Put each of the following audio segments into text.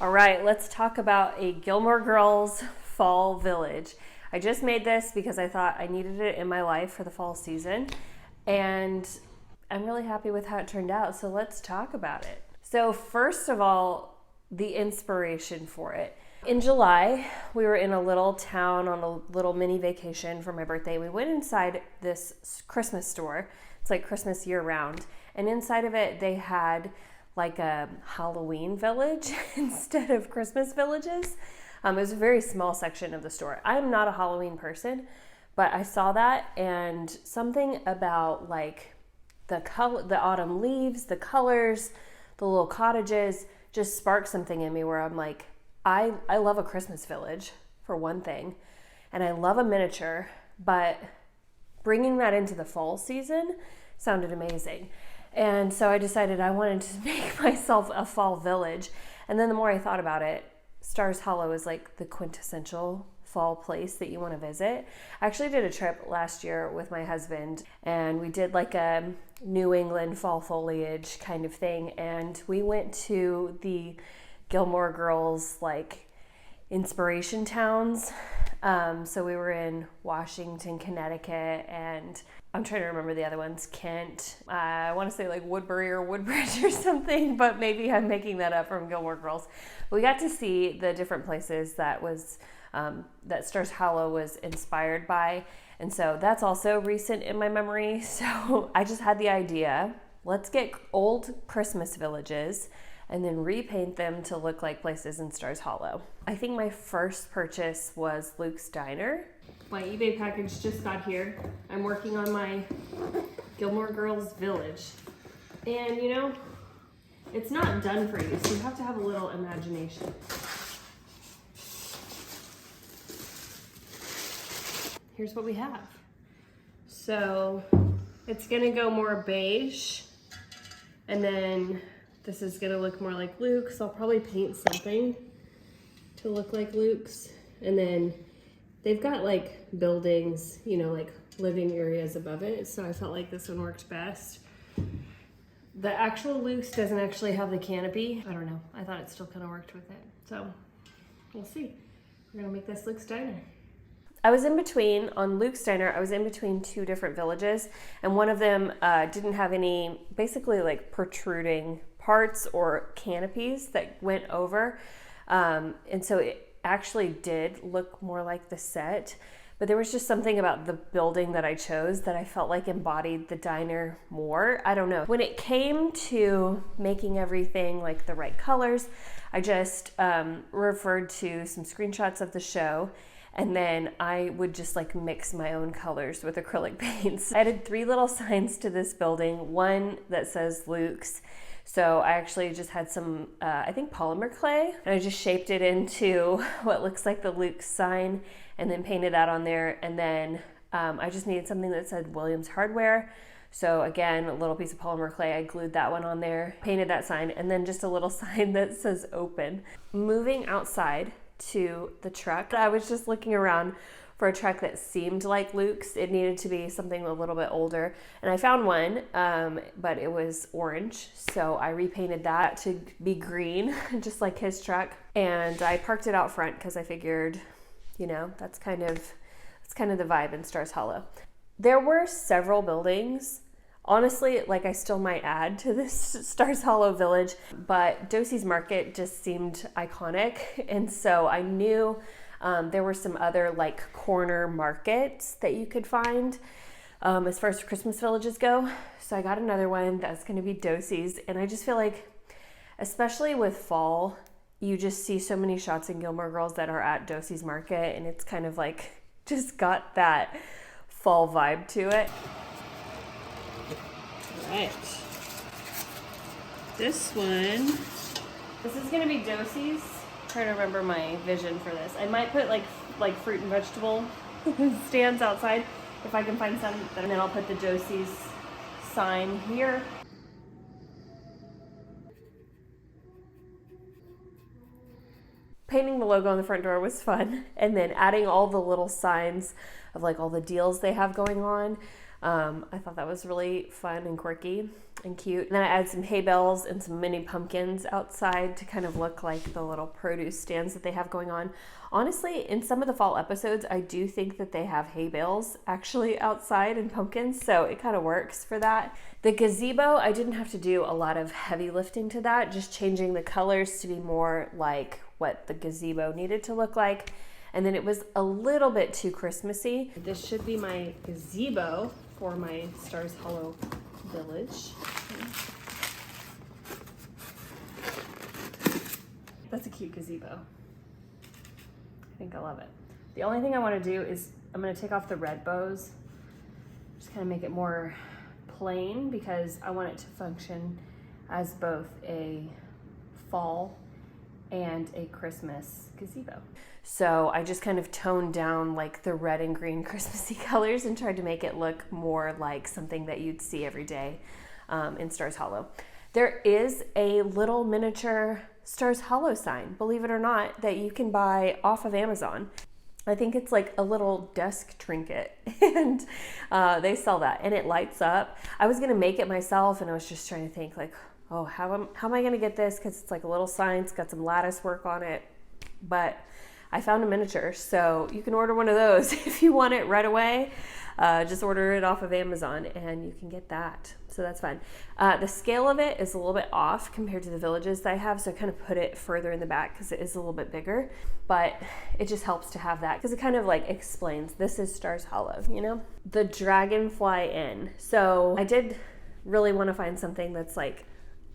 All right, let's talk about a Gilmore Girls fall village. I just made this because I thought I needed it in my life for the fall season, and I'm really happy with how it turned out, so let's talk about it. So first of all, the inspiration for it. In July, we were in a little town on a little mini vacation for my birthday. We went inside this Christmas store. It's like Christmas year round, and inside of it they had like a Halloween village instead of Christmas villages. It was a very small section of the store. I'm not a Halloween person, but I saw that, and something about like the color, the autumn leaves, the colors, the little cottages just sparked something in me where I'm like, I love a Christmas village for one thing, and I love a miniature, but bringing that into the fall season sounded amazing. And so I decided I wanted to make myself a fall village. And then the more I thought about it, Stars Hollow is like the quintessential fall place that you want to visit. I actually did a trip last year with my husband, and we did like a New England fall foliage kind of thing. And we went to the Gilmore Girls like inspiration towns. So we were in Washington, Connecticut, and I'm trying to remember the other ones. Kent. I want to say like Woodbury or Woodbridge or something, but maybe I'm making that up from Gilmore Girls. We got to see the different places that Stars Hollow was inspired by, and so that's also recent in my memory. So I just had the idea, let's get old Christmas villages and then repaint them to look like places in Stars Hollow. I think my first purchase was Luke's Diner. My eBay package just got here. I'm working on my Gilmore Girls village. And you know, it's not done for you, so you have to have a little imagination. Here's what we have. So it's gonna go more beige, and then this is gonna look more like Luke's. I'll probably paint something to look like Luke's. And then they've got like buildings, you know, like living areas above it. So I felt like this one worked best. The actual Luke's doesn't actually have the canopy. I don't know. I thought it still kind of worked with it. So we'll see. We're gonna make this Luke's Diner. I was in between, on Luke's Diner, I was in between two different villages, and one of them didn't have any basically like protruding parts or canopies that went over. And so it actually did look more like the set, but there was just something about the building that I chose that I felt like embodied the diner more. I don't know. When it came to making everything like the right colors, I just referred to some screenshots of the show, and then I would just like mix my own colors with acrylic paints. I added 3 little signs to this building, one that says Luke's. So I actually just had some, I think polymer clay, and I just shaped it into what looks like the Luke's sign and then painted that on there. And then I just needed something that said Williams Hardware. So again, a little piece of polymer clay, I glued that one on there, painted that sign, and then just a little sign that says open. Moving outside to the truck, I was just looking around for a truck that seemed like Luke's. It needed to be something a little bit older, and I found one, but it was orange, so I repainted that to be green, just like his truck, and I parked it out front because I figured, you know, that's kind of the vibe in Stars Hollow. There were several buildings. Honestly, like I still might add to this Stars Hollow village, but Doys Market just seemed iconic, and so I knew there were some other like corner markets that you could find as far as Christmas villages go. So I got another one that's going to be Doys, and I just feel like, especially with fall, you just see so many shots in Gilmore Girls that are at Doys Market, and it's kind of like just got that fall vibe to it. Right. This is going to be Doys. Trying to remember my vision for this. I might put like fruit and vegetable stands outside if I can find some, and then I'll put the Doys sign here. Painting the logo on the front door was fun, and then adding all the little signs of like all the deals they have going on. I thought that was really fun and quirky and cute. And then I added some hay bales and some mini pumpkins outside to kind of look like the little produce stands that they have going on. Honestly, in some of the fall episodes, I do think that they have hay bales actually outside and pumpkins, so it kind of works for that. The gazebo, I didn't have to do a lot of heavy lifting to that, just changing the colors to be more like what the gazebo needed to look like. And then it was a little bit too Christmassy. This should be my gazebo for my Stars Hollow village. That's a cute gazebo. I think I love it. The only thing I want to do is I'm going to take off the red bows, just kind of make it more plain, because I want it to function as both a fall and a Christmas gazebo. So I just kind of toned down like the red and green Christmassy colors and tried to make it look more like something that you'd see every day in Stars Hollow. There is a little miniature Stars Hollow sign, believe it or not, that you can buy off of Amazon. I think it's like a little desk trinket, and they sell that, and it lights up. I was gonna make it myself, and I was just trying to think like, oh, how am I gonna get this? Because it's like a little sign, it's got some lattice work on it, but I found a miniature, so you can order one of those if you want it right away. Just order it off of Amazon and you can get that. So that's fun. The scale of it is a little bit off compared to the villages that I have, so I kind of put it further in the back because it is a little bit bigger, but it just helps to have that because it kind of like explains this is Stars Hollow, you know? The Dragonfly Inn. So I did really want to find something that's like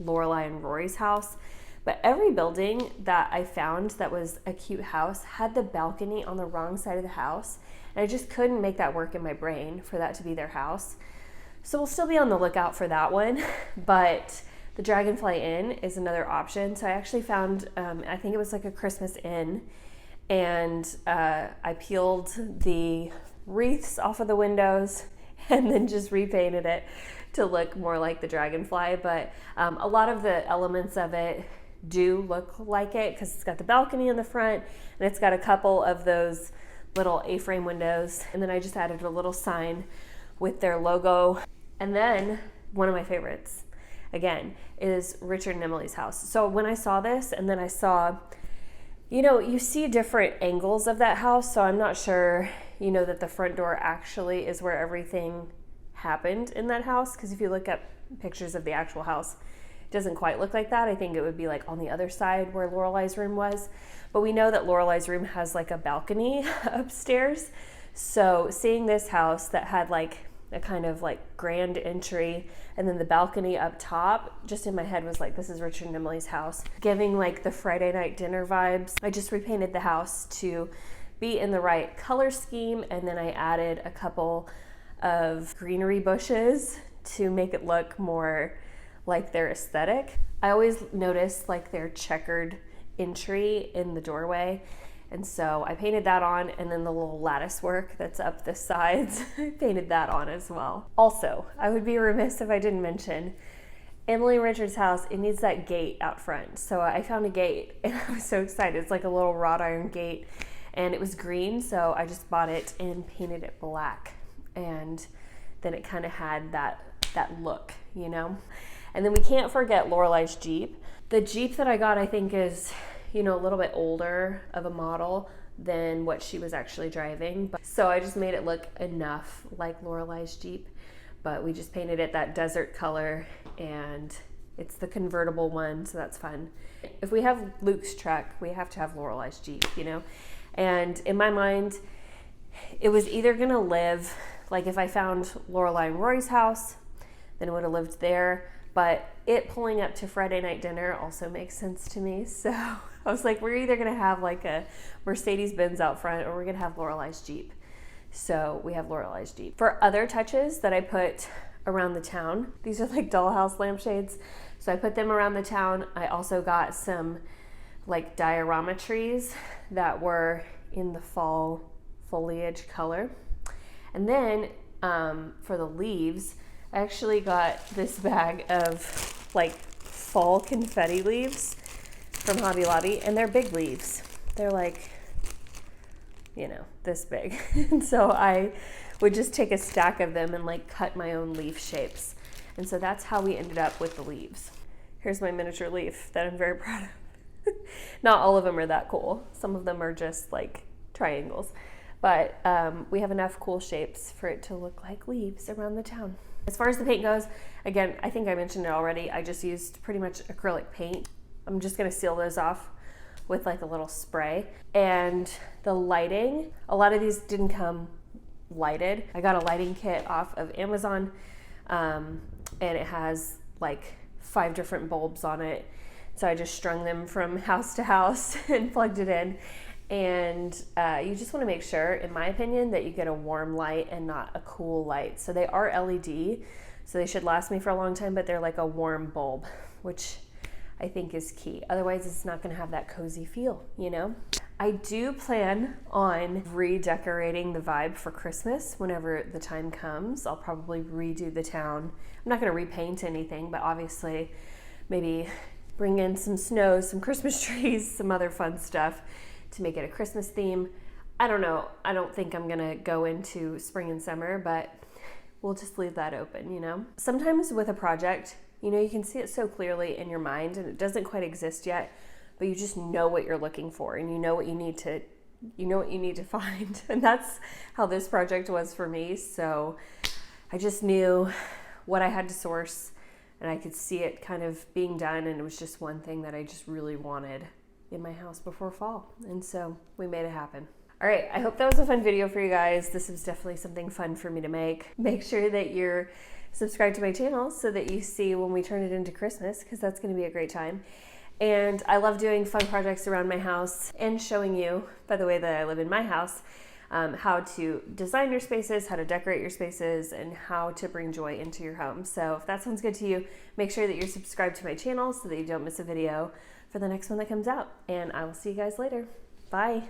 Lorelai and Rory's house. But every building that I found that was a cute house had the balcony on the wrong side of the house. And I just couldn't make that work in my brain for that to be their house. So we'll still be on the lookout for that one. But the Dragonfly Inn is another option. So I actually found, I think it was like a Christmas inn. And I peeled the wreaths off of the windows and then just repainted it to look more like the dragonfly. But a lot of the elements of it do look like it because it's got the balcony in the front and it's got a couple of those little A-frame windows, and then I just added a little sign with their logo. And then one of my favorites again is Richard and Emily's house. So when I saw this, and then I saw, you know, you see different angles of that house, so I'm not sure, you know, that the front door actually is where everything happened in that house, because if you look at pictures of the actual house, doesn't quite look like that. I think it would be like on the other side where Lorelai's room was. But we know that Lorelai's room has like a balcony upstairs. So seeing this house that had like a kind of like grand entry and then the balcony up top, just in my head was like, this is Richard and Emily's house, giving like the Friday night dinner vibes. I just repainted the house to be in the right color scheme, and then I added a couple of greenery bushes to make it look more like their aesthetic. I always notice like their checkered entry in the doorway, and so I painted that on, and then the little lattice work that's up the sides, I painted that on as well. Also, I would be remiss if I didn't mention Emily and Richard's house. It needs that gate out front, so I found a gate and I was so excited. It's like a little wrought iron gate, and it was green, so I just bought it and painted it black, and then it kind of had that look, you know? And then we can't forget Lorelai's Jeep. The Jeep that I got, I think, is, you know, a little bit older of a model than what she was actually driving. So I just made it look enough like Lorelai's Jeep, but we just painted it that desert color, and it's the convertible one, so that's fun. If we have Luke's truck, we have to have Lorelai's Jeep, you know? And in my mind, it was either gonna live, like if I found Lorelai and Rory's house, then it would have lived there. But it pulling up to Friday night dinner also makes sense to me. So I was like, we're either going to have like a Mercedes-Benz out front, or we're going to have Lorelai's Jeep. So we have Lorelai's Jeep. For other touches that I put around the town, these are like dollhouse lampshades. So I put them around the town. I also got some like diorama trees that were in the fall foliage color. And then for the leaves, I actually got this bag of like fall confetti leaves from Hobby Lobby, and they're big leaves. They're like, you know, this big. And so I would just take a stack of them and like cut my own leaf shapes. And so that's how we ended up with the leaves. Here's my miniature leaf that I'm very proud of. Not all of them are that cool. Some of them are just like triangles. But we have enough cool shapes for it to look like leaves around the town. As far as the paint goes, again, I think I mentioned it already. I just used pretty much acrylic paint. I'm just gonna seal those off with like a little spray. And the lighting, a lot of these didn't come lighted. I got a lighting kit off of Amazon, and it has like 5 different bulbs on it. So I just strung them from house to house and plugged it in. And you just want to make sure, in my opinion, that you get a warm light and not a cool light. So they are LED, so they should last me for a long time, but they're like a warm bulb, which I think is key. Otherwise, it's not going to have that cozy feel, you know? I do plan on redecorating the vibe for Christmas whenever the time comes. I'll probably redo the town. I'm not going to repaint anything, but obviously maybe bring in some snow, some Christmas trees, some other fun stuff to make it a Christmas theme. I don't know. I don't think I'm gonna go into spring and summer, but we'll just leave that open, you know? Sometimes with a project, you know, you can see it so clearly in your mind and it doesn't quite exist yet, but you just know what you're looking for and you know what you need to find. And that's how this project was for me. So I just knew what I had to source and I could see it kind of being done, and it was just one thing that I just really wanted in my house before fall, and so we made it happen. All right, I hope that was a fun video for you guys. This is definitely something fun for me to make. Make sure that you're subscribed to my channel so that you see when we turn it into Christmas, because that's going to be a great time. And I love doing fun projects around my house and showing you, by the way that I live in my house, how to design your spaces, how to decorate your spaces, and how to bring joy into your home. So if that sounds good to you, make sure that you're subscribed to my channel so that you don't miss a video for the next one that comes out. And I will see you guys later. Bye.